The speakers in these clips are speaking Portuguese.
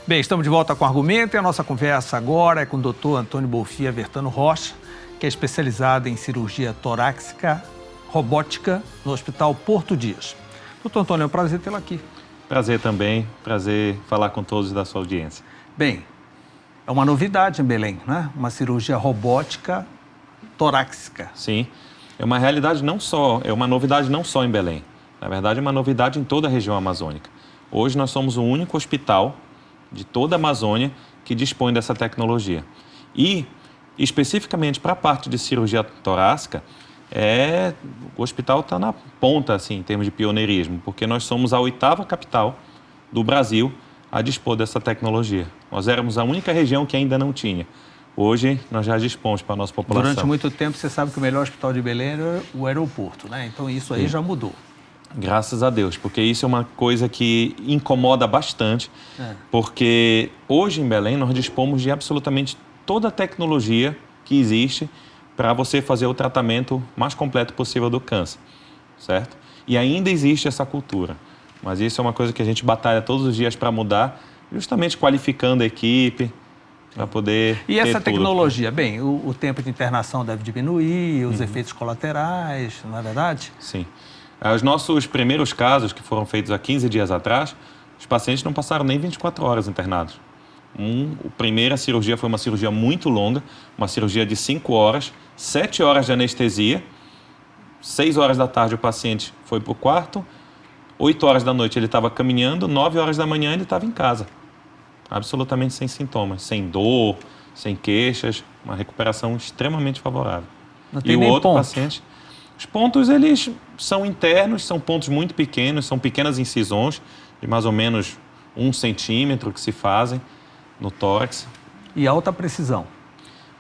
Bem, estamos de volta com o Argumento e a nossa conversa agora é com o Dr. Antônio Bonfim Bertano Rocha, que é especializado em cirurgia torácica robótica no Hospital Porto Dias. Doutor Antônio, é um prazer tê-lo aqui. Prazer também, prazer falar com todos da sua audiência. Bem, é uma novidade em Belém, né? Uma cirurgia robótica torácica. Sim, é uma realidade não só, é uma novidade não só em Belém. Na verdade, é uma novidade em toda a região amazônica. Hoje nós somos o único hospital de toda a Amazônia que dispõe dessa tecnologia. E, especificamente para a parte de cirurgia torácica, o hospital está na ponta, assim, em termos de pioneirismo, porque nós somos a 8ª capital do Brasil a dispor dessa tecnologia. Nós éramos a única região que ainda não tinha. Hoje, nós já dispomos para a nossa população. Durante muito tempo, você sabe que o melhor hospital de Belém era o aeroporto, né? Então, isso aí já mudou. Graças a Deus, porque isso é uma coisa que incomoda bastante, porque hoje em Belém nós dispomos de absolutamente toda a tecnologia que existe para você fazer o tratamento mais completo possível do câncer, certo? E ainda existe essa cultura, mas isso é uma coisa que a gente batalha todos os dias para mudar, justamente qualificando a equipe para poder E essa ter tecnologia, bem, o tempo de internação deve diminuir, os efeitos colaterais, não é verdade? Sim. Os nossos primeiros casos, que foram feitos há 15 dias atrás, os pacientes não passaram nem 24 horas internados. A primeira cirurgia foi uma cirurgia muito longa, uma cirurgia de 5 horas, 7 horas de anestesia, 6 horas da tarde o paciente foi para o quarto, 8 horas da noite ele estava caminhando, 9 horas da manhã ele estava em casa, absolutamente sem sintomas, sem dor, sem queixas, uma recuperação extremamente favorável. Não tem nem ponto. Paciente... Os pontos, eles são internos, são pontos muito pequenos, são pequenas incisões de mais ou menos 1 centímetro que se fazem no tórax. E alta precisão.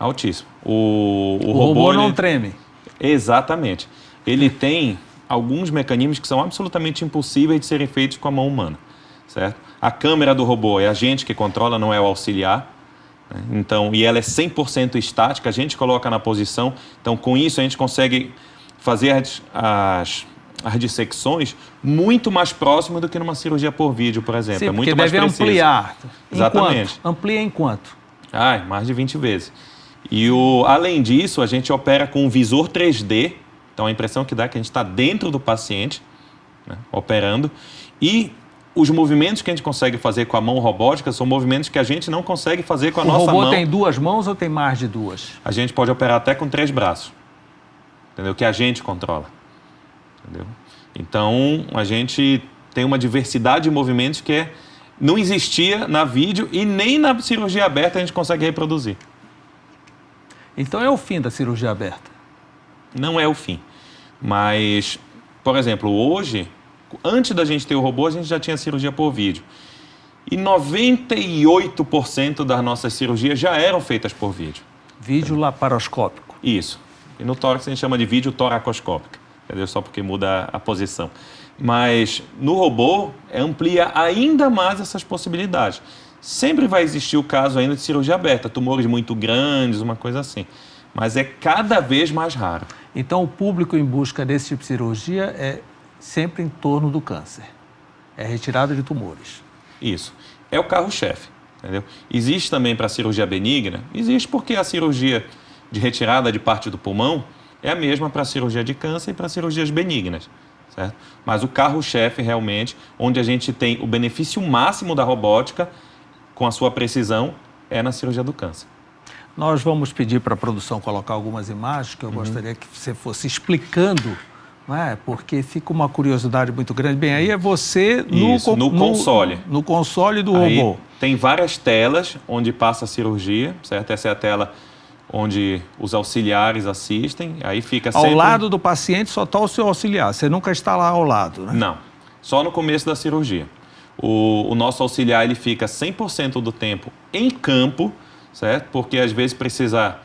Altíssimo. O robô não treme. Exatamente. Ele tem alguns mecanismos que são absolutamente impossíveis de serem feitos com a mão humana, certo? A câmera do robô é a gente que controla, não é o auxiliar. Então, e ela é 100% estática, a gente coloca na posição. Então, com isso, a gente consegue fazer as dissecções muito mais próximas do que numa cirurgia por vídeo, por exemplo. Sim, é muito mais preciso. Ampliar. Exatamente. Amplia em quanto? Mais de 20 vezes. E além disso, a gente opera com um visor 3D, então a impressão que dá é que a gente está dentro do paciente, né, operando, e os movimentos que a gente consegue fazer com a mão robótica são movimentos que a gente não consegue fazer com a nossa mão. O robô tem 2 mãos ou tem mais de 2? A gente pode operar até com 3 braços. Entendeu? Que a gente controla. Entendeu? Então, a gente tem uma diversidade de movimentos que não existia na vídeo e nem na cirurgia aberta a gente consegue reproduzir. Então, é o fim da cirurgia aberta? Não é o fim. Mas, por exemplo, hoje, antes da gente ter o robô, a gente já tinha cirurgia por vídeo. E 98% das nossas cirurgias já eram feitas por vídeo. Vídeo laparoscópico. Isso. E no tórax a gente chama de vídeo toracoscópico, entendeu? Só porque muda a posição. Mas no robô amplia ainda mais essas possibilidades. Sempre vai existir o caso ainda de cirurgia aberta, tumores muito grandes, uma coisa assim. Mas é cada vez mais raro. Então o público em busca desse tipo de cirurgia é sempre em torno do câncer. É retirada de tumores. Isso. É o carro-chefe, entendeu? Existe também para a cirurgia benigna? Existe porque a cirurgia de retirada de parte do pulmão é a mesma para a cirurgia de câncer e para cirurgias benignas, certo? Mas o carro-chefe realmente, onde a gente tem o benefício máximo da robótica, com a sua precisão, é na cirurgia do câncer. Nós vamos pedir para a produção colocar algumas imagens que eu gostaria que você fosse explicando, não é? Porque fica uma curiosidade muito grande. Bem, aí é você no console. No console do robô. Tem várias telas onde passa a cirurgia, certo? Essa é a tela onde os auxiliares assistem, aí fica sempre... Ao lado do paciente só está o seu auxiliar, você nunca está lá ao lado, né? Não, só no começo da cirurgia. O nosso auxiliar, ele fica 100% do tempo em campo, certo? Porque às vezes precisa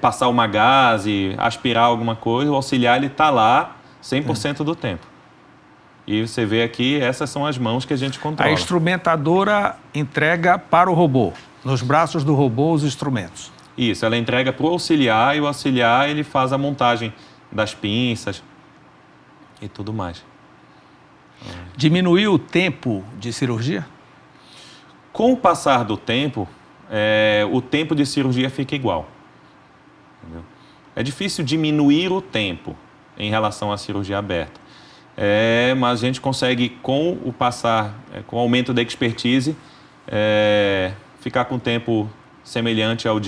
passar uma gase, aspirar alguma coisa, o auxiliar, ele está lá 100% do tempo. E você vê aqui, essas são as mãos que a gente controla. A instrumentadora entrega para o robô, nos braços do robô, os instrumentos. Isso, ela entrega para o auxiliar e o auxiliar ele faz a montagem das pinças e tudo mais. Diminuiu o tempo de cirurgia? Com o passar do tempo, o tempo de cirurgia fica igual. Entendeu? É difícil diminuir o tempo em relação à cirurgia aberta. Mas a gente consegue, com o passar, com o aumento da expertise, ficar com um tempo semelhante ao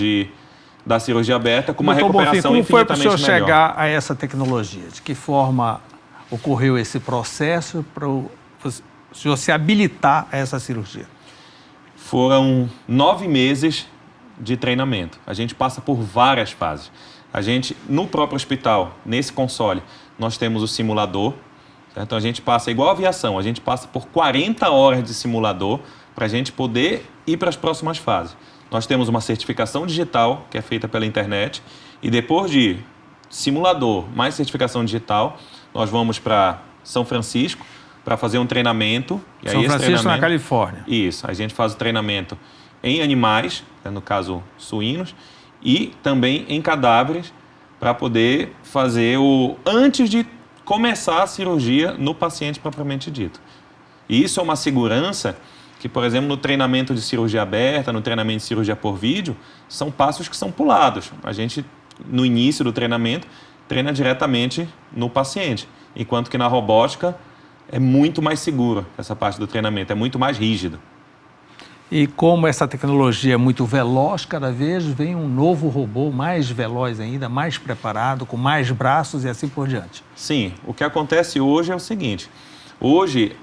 da cirurgia aberta, com uma recuperação infinitamente melhor. Como foi para o senhor chegar a essa tecnologia? De que forma ocorreu esse processo para o senhor se habilitar a essa cirurgia? Foram 9 meses de treinamento. A gente passa por várias fases. No próprio hospital, nesse console, nós temos o simulador. Então, a gente passa, igual a aviação, a gente passa por 40 horas de simulador para a gente poder ir para as próximas fases. Nós temos uma certificação digital, que é feita pela internet, e depois de simulador mais certificação digital, nós vamos para São Francisco para fazer um treinamento. São Francisco, na Califórnia. Isso, a gente faz o treinamento em animais, no caso suínos, e também em cadáveres, para poder fazer antes de começar a cirurgia no paciente propriamente dito. E isso é uma segurança que, por exemplo, no treinamento de cirurgia aberta, no treinamento de cirurgia por vídeo, são passos que são pulados. A gente, no início do treinamento, treina diretamente no paciente, enquanto que na robótica é muito mais seguro essa parte do treinamento, é muito mais rígido. E como essa tecnologia é muito veloz, cada vez vem um novo robô mais veloz ainda, mais preparado, com mais braços e assim por diante. Sim, o que acontece hoje é o seguinte, hoje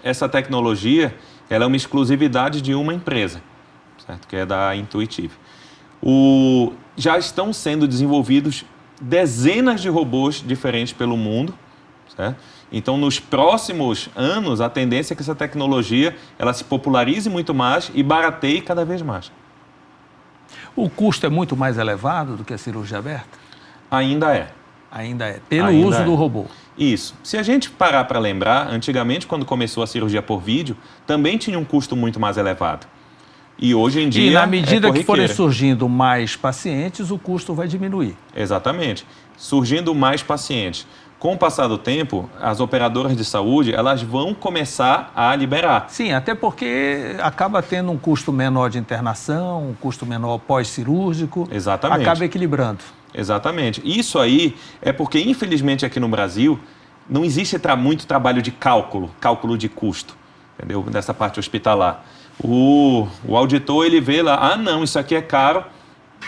essa tecnologia ela é uma exclusividade de uma empresa, certo? Que é da Intuitive. Já estão sendo desenvolvidos dezenas de robôs diferentes pelo mundo, certo? Então, nos próximos anos, a tendência é que essa tecnologia ela se popularize muito mais e barateie cada vez mais. O custo é muito mais elevado do que a cirurgia aberta? Ainda é. Ainda é, pelo uso do robô. Isso. Se a gente parar para lembrar, antigamente, quando começou a cirurgia por vídeo, também tinha um custo muito mais elevado. E hoje em dia e na medida que forem surgindo mais pacientes, o custo vai diminuir. Exatamente. Surgindo mais pacientes. Com o passar do tempo, as operadoras de saúde, elas vão começar a liberar. Sim, até porque acaba tendo um custo menor de internação, um custo menor pós-cirúrgico. Exatamente. Acaba equilibrando. Exatamente. Isso aí é porque, infelizmente, aqui no Brasil, não existe muito trabalho de cálculo de custo, entendeu? Nessa parte hospitalar. O auditor, ele vê lá, não, isso aqui é caro,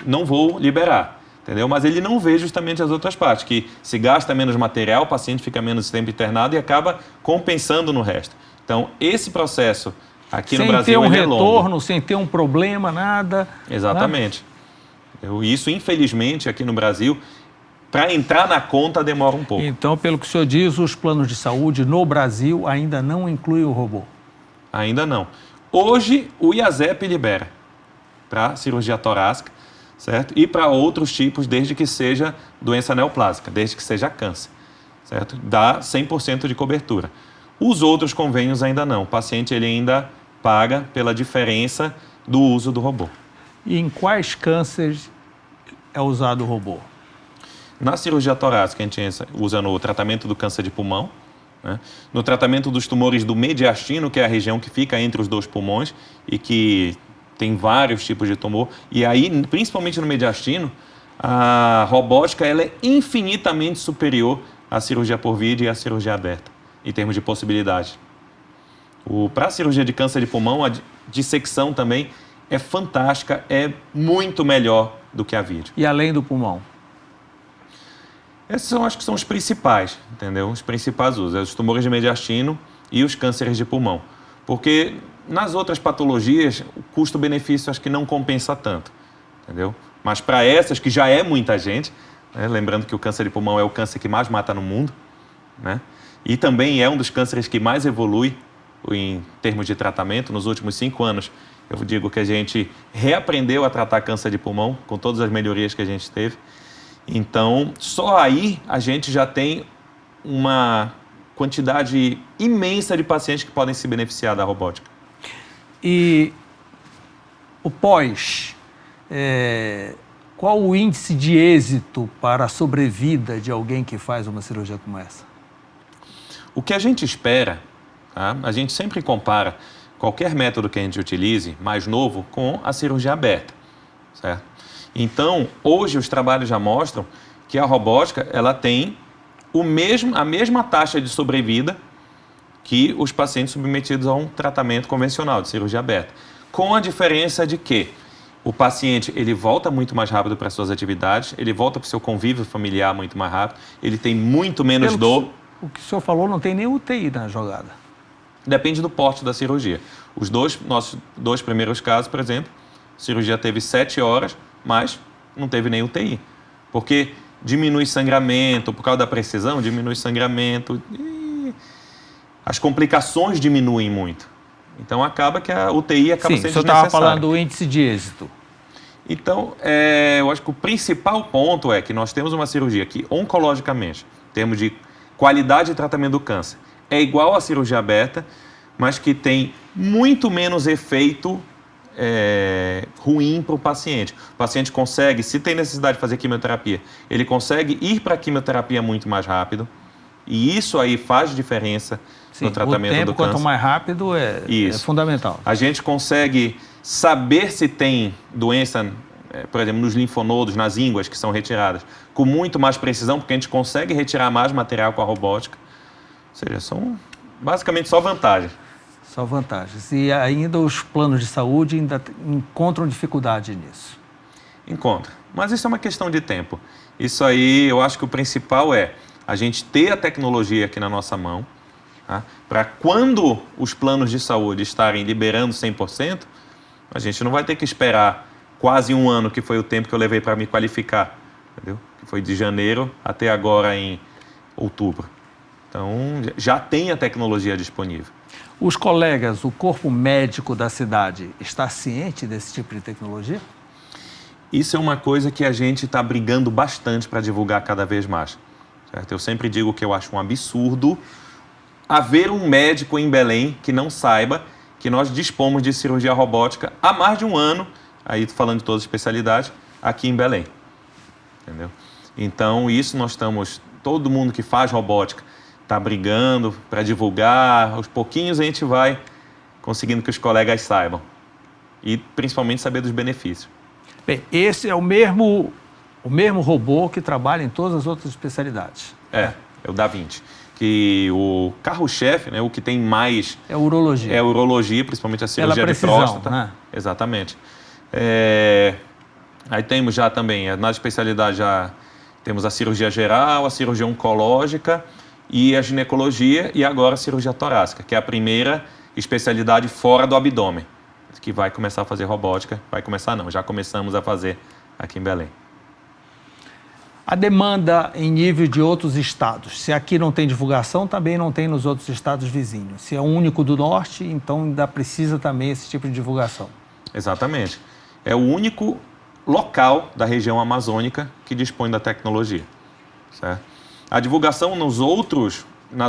não vou liberar. Entendeu? Mas ele não vê justamente as outras partes, que se gasta menos material, o paciente fica menos tempo internado e acaba compensando no resto. Então, esse processo aqui no Brasil é longo. Sem ter um retorno, sem ter um problema, nada. Exatamente. Né? Isso, infelizmente, aqui no Brasil, para entrar na conta demora um pouco. Então, pelo que o senhor diz, os planos de saúde no Brasil ainda não incluem o robô? Ainda não. Hoje, o IASEP libera para cirurgia torácica, certo? E para outros tipos, desde que seja doença neoplásica, desde que seja câncer, certo? Dá 100% de cobertura. Os outros convênios ainda não. O paciente ele ainda paga pela diferença do uso do robô. E em quais cânceres é usado o robô? Na cirurgia torácica, a gente usa no tratamento do câncer de pulmão, né? No tratamento dos tumores do mediastino, que é a região que fica entre os dois pulmões e que tem vários tipos de tumor. E aí, principalmente no mediastino, a robótica ela é infinitamente superior à cirurgia por vídeo e à cirurgia aberta, em termos de possibilidade. Para a cirurgia de câncer de pulmão, a dissecção também é fantástica, é muito melhor do que a vídeo. E além do pulmão? Esses acho que são os principais, entendeu? Os principais usos, os tumores de mediastino e os cânceres de pulmão. Porque nas outras patologias, o custo-benefício acho que não compensa tanto, entendeu? Mas para essas, que já é muita gente, né? Lembrando que o câncer de pulmão é o câncer que mais mata no mundo, né? E também é um dos cânceres que mais evolui em termos de tratamento. Nos últimos 5 anos, eu digo que a gente reaprendeu a tratar câncer de pulmão, com todas as melhorias que a gente teve. Então, só aí a gente já tem uma quantidade imensa de pacientes que podem se beneficiar da robótica. E o pós, qual o índice de êxito para a sobrevida de alguém que faz uma cirurgia como essa? O que a gente espera, tá? A gente sempre compara qualquer método que a gente utilize, mais novo, com a cirurgia aberta, certo? Então, hoje os trabalhos já mostram que a robótica ela tem a mesma taxa de sobrevida que os pacientes submetidos a um tratamento convencional de cirurgia aberta, com a diferença de que o paciente ele volta muito mais rápido para suas atividades, ele volta para o seu convívio familiar muito mais rápido, ele tem muito menos dor. O que o senhor falou, não tem nem UTI na jogada. Depende do porte da cirurgia. Nossos 2 primeiros casos, por exemplo, a cirurgia teve 7 horas, mas não teve nem UTI. Porque diminui sangramento, por causa da precisão, diminui sangramento e as complicações diminuem muito. Então, acaba que a UTI acaba sendo desnecessária. Sim, o senhor estava falando do índice de êxito. Então, eu acho que o principal ponto é que nós temos uma cirurgia que, oncologicamente, em termos de qualidade de tratamento do câncer, é igual à cirurgia aberta, mas que tem muito menos efeito ruim para o paciente. O paciente consegue, se tem necessidade de fazer quimioterapia, ele consegue ir para a quimioterapia muito mais rápido, e isso aí faz diferença no tratamento do câncer. O tempo, quanto mais rápido, é fundamental. A gente consegue saber se tem doença, por exemplo, nos linfonodos, nas ínguas que são retiradas, com muito mais precisão, porque a gente consegue retirar mais material com a robótica. Ou seja, são basicamente só vantagens. Só vantagens. E ainda os planos de saúde ainda encontram dificuldade nisso? Encontram. Mas isso é uma questão de tempo. Isso aí, eu acho que o principal é a gente ter a tecnologia aqui na nossa mão, tá? Para quando os planos de saúde estarem liberando 100%, a gente não vai ter que esperar quase 1 ano, que foi o tempo que eu levei para me qualificar, entendeu? Que foi de janeiro até agora em outubro. Então, já tem a tecnologia disponível. Os colegas, o corpo médico da cidade, está ciente desse tipo de tecnologia? Isso é uma coisa que a gente está brigando bastante para divulgar cada vez mais. Certo? Eu sempre digo que eu acho um absurdo haver um médico em Belém que não saiba que nós dispomos de cirurgia robótica há mais de 1 ano, aí falando de todas as especialidades, aqui em Belém. Entendeu? Então, isso nós estamos, todo mundo que faz robótica está brigando para divulgar, aos pouquinhos a gente vai conseguindo que os colegas saibam e principalmente saber dos benefícios. Bem, esse é o mesmo robô que trabalha em todas as outras especialidades. É o Da Vinci. Que o carro-chefe, né, o que tem mais... É a urologia. É a urologia, principalmente a cirurgia de próstata. Né? Exatamente. Aí temos já também, na especialidade já temos a cirurgia geral, a cirurgia oncológica e a ginecologia e agora a cirurgia torácica, que é a primeira especialidade fora do abdômen, que vai começar a fazer robótica. Vai começar não, já começamos a fazer aqui em Belém. A demanda em nível de outros estados. Se aqui não tem divulgação, também não tem nos outros estados vizinhos. Se é o único do norte, então ainda precisa também esse tipo de divulgação. Exatamente. É o único local da região amazônica que dispõe da tecnologia. Certo? A divulgação nas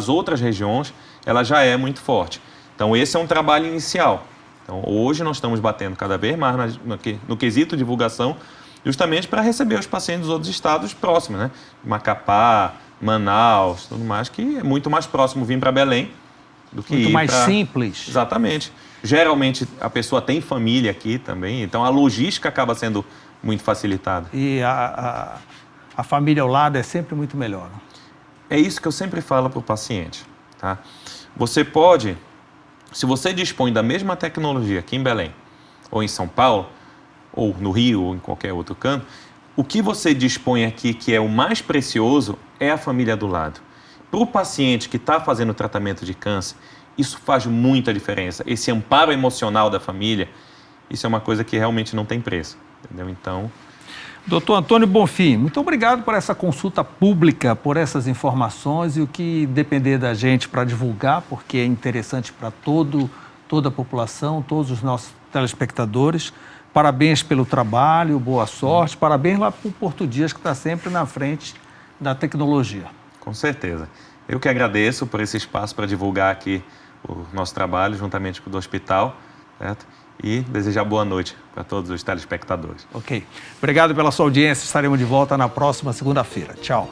outras regiões, ela já é muito forte. Então, esse é um trabalho inicial. Então, hoje nós estamos batendo cada vez mais no quesito divulgação, justamente para receber os pacientes dos outros estados próximos, né? Macapá, Manaus, tudo mais, que é muito mais próximo vir para Belém do que muito mais simples. Exatamente. Geralmente, a pessoa tem família aqui também, então a logística acaba sendo muito facilitada. E a família ao lado é sempre muito melhor. Né? É isso que eu sempre falo para o paciente. Tá? Você pode, se você dispõe da mesma tecnologia aqui em Belém ou em São Paulo, ou no Rio, ou em qualquer outro canto, o que você dispõe aqui, que é o mais precioso, é a família do lado. Para o paciente que está fazendo tratamento de câncer, isso faz muita diferença. Esse amparo emocional da família, isso é uma coisa que realmente não tem preço. Entendeu? Então... Doutor Antônio Bonfim, muito obrigado por essa consulta pública, por essas informações e o que depender da gente para divulgar, porque é interessante para toda a população, todos os nossos telespectadores. Parabéns pelo trabalho, boa sorte. Parabéns lá para o Porto Dias, que está sempre na frente da tecnologia. Com certeza. Eu que agradeço por esse espaço para divulgar aqui o nosso trabalho, juntamente com o do hospital, certo? E desejar boa noite para todos os telespectadores. Ok. Obrigado pela sua audiência. Estaremos de volta na próxima segunda-feira. Tchau.